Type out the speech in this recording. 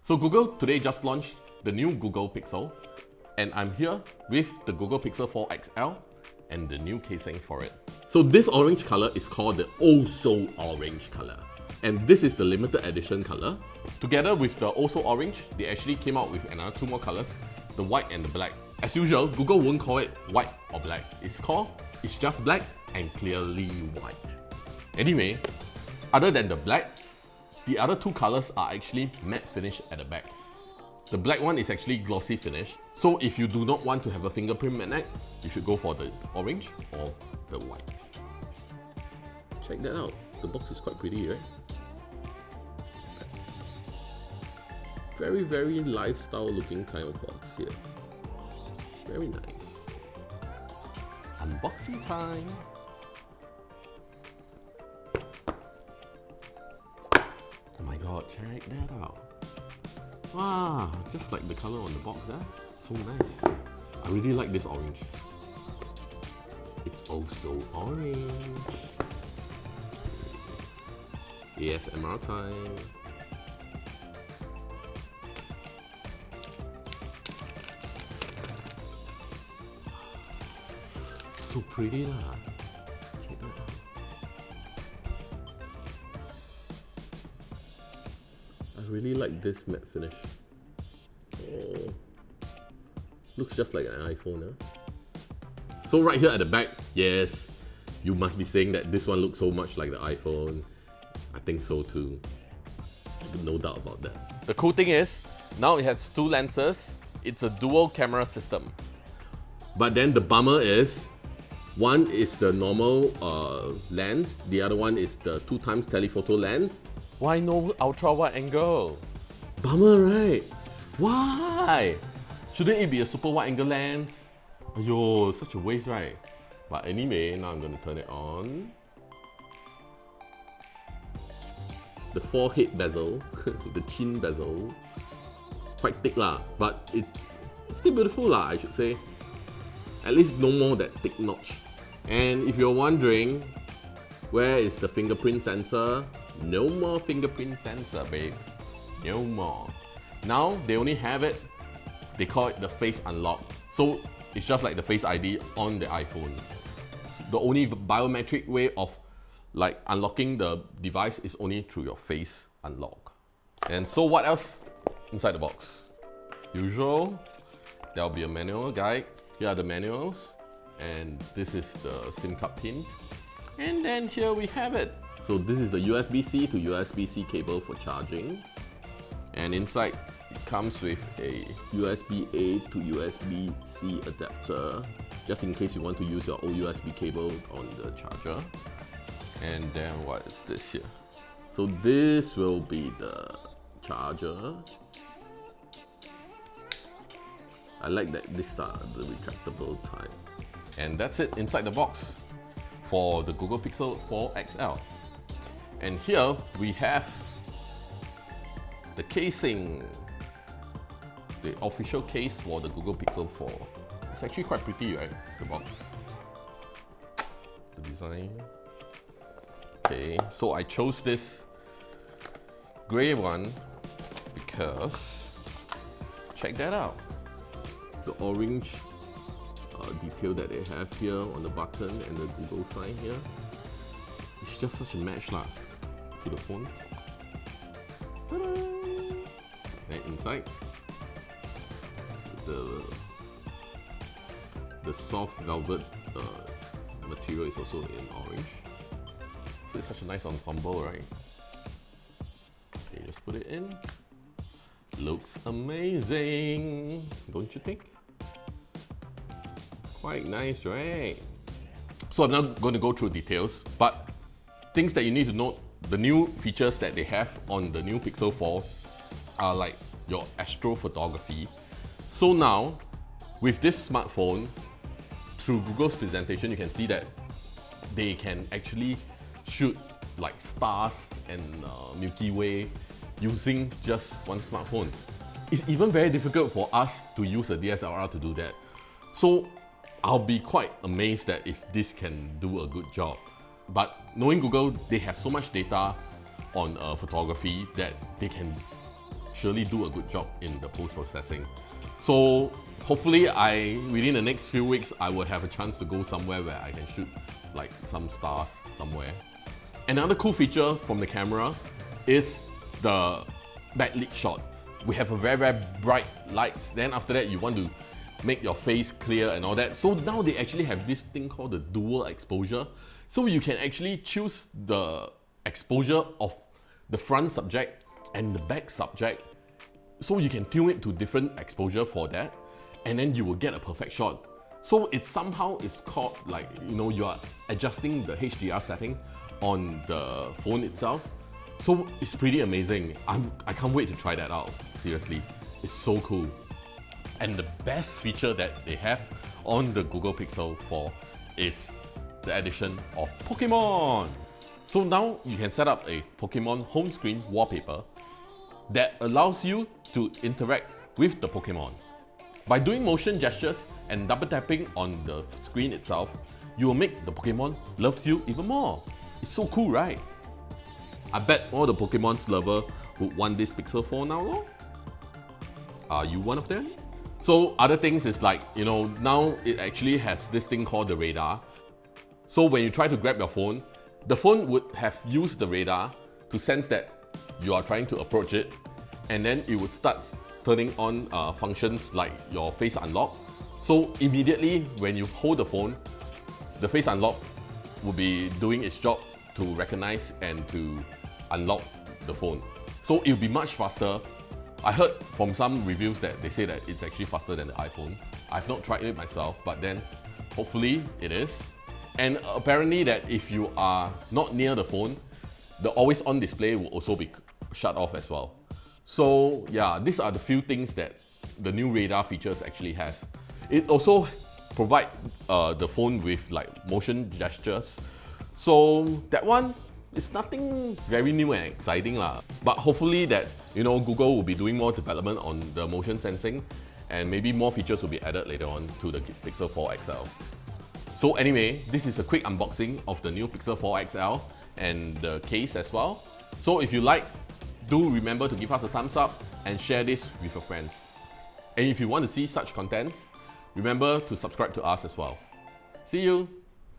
So Google today just launched the new Google Pixel, and I'm here with the Google Pixel 4 XL and the new casing for it. So this orange color is called the Oh So Orange color, and this is the limited edition color. Together with the Oh So Orange, they actually came out with another two more colors, the white and the black. As usual, Google won't call it white or black. It's just black and clearly white. Anyway, other than the black, the other two colors are actually matte finish at the back. The black one is actually glossy finish, so if you do not want to have a fingerprint magnet, you should go for the orange or the white. Check that out. The box is quite pretty, right? Very, very lifestyle looking kind of box here. Very nice. Unboxing time. Oh my god, check that out. Wow, just like the color on the box there. So nice. I really like this orange. It's oh so orange. ASMR time. So pretty lah. Check that out. I really like this matte finish. Oh, looks just like an iPhone, huh? So right here at the back, yes, you must be saying that this one looks so much like the iPhone. I think so too. No doubt about that. The cool thing is, now it has two lenses. It's a dual camera system. But then the bummer is, one is the normal lens, the other one is the 2x telephoto lens. Why no ultra wide angle? Bummer, right? Why? Shouldn't it be a super wide angle lens? Yo, such a waste, right? But anyway, now I'm going to turn it on. The forehead bezel, the chin bezel, quite thick lah, but it's still beautiful lah, I should say. At least no more that thick notch. And if you're wondering, where is the fingerprint sensor? No more fingerprint sensor, babe. No more. Now, they only have it, they call it the face unlock. So, it's just like the Face ID on the iPhone. So the only biometric way of like unlocking the device is only through your face unlock. And so what else inside the box? Usual, there'll be a manual guide. Here are the manuals, and this is the SIM card pin. And then here we have it. So this is the USB-C to USB-C cable for charging. And inside it comes with a USB-A to USB-C adapter, just in case you want to use your old USB cable on the charger. And then what is this here? So this will be the charger. I like that these are the retractable type. And that's it inside the box for the Google Pixel 4 XL. And here we have the casing, the official case for the Google Pixel 4. It's actually quite pretty, right? The box. The design. Okay, so I chose this grey one because, check that out. The orange detail that they have here on the button and the Google sign here. It's just such a match lah to the phone. Ta-da! And inside, the soft velvet material is also in orange. So it's such a nice ensemble, right? Okay, just put it in. Looks amazing, don't you think? Quite nice, right? So I'm not going to go through details, but things that you need to note, the new features that they have on the new Pixel 4 are like your astrophotography. So now, with this smartphone, through Google's presentation, you can see that they can actually shoot like stars and Milky Way using just one smartphone. It's even very difficult for us to use a DSLR to do that. So I'll be quite amazed that if this can do a good job. But knowing Google, they have so much data on photography that they can surely do a good job in the post-processing. So hopefully within the next few weeks, I will have a chance to go somewhere where I can shoot like some stars somewhere. Another cool feature from the camera is the backlit shot. We have a very, very bright lights. Then after that, you want to make your face clear and all that. So now they actually have this thing called the dual exposure. So you can actually choose the exposure of the front subject and the back subject. So you can tune it to different exposure for that, and then you will get a perfect shot. So it somehow is called like, you are adjusting the HDR setting on the phone itself. So it's pretty amazing. I can't wait to try that out. Seriously, it's so cool. And the best feature that they have on the Google Pixel 4 is the addition of Pokemon. So now you can set up a Pokemon home screen wallpaper that allows you to interact with the Pokemon. By doing motion gestures and double tapping on the screen itself, you will make the Pokemon love you even more. It's so cool, right? I bet all the Pokemon's lover would want this Pixel 4 now, though. Are you one of them? So other things is like, now it actually has this thing called the radar. So when you try to grab your phone, the phone would have used the radar to sense that you are trying to approach it, and then it would start turning on functions like your face unlock. So immediately when you hold the phone, the face unlock will be doing its job to recognize and to unlock the phone. So it'll be much faster. I heard from some reviews that they say that it's actually faster than the iPhone. I've not tried it myself, but then hopefully it is. And apparently that if you are not near the phone, the always on display will also be shut off as well. So yeah, these are the few things that the new radar features actually has. It also provides the phone with like motion gestures. So that one is nothing very new and exciting lah. But hopefully that Google will be doing more development on the motion sensing, and maybe more features will be added later on to the Pixel 4 XL. So anyway, this is a quick unboxing of the new Pixel 4 XL and the case as well. So if you like, do remember to give us a thumbs up and share this with your friends. And if you want to see such content, remember to subscribe to us as well. See you!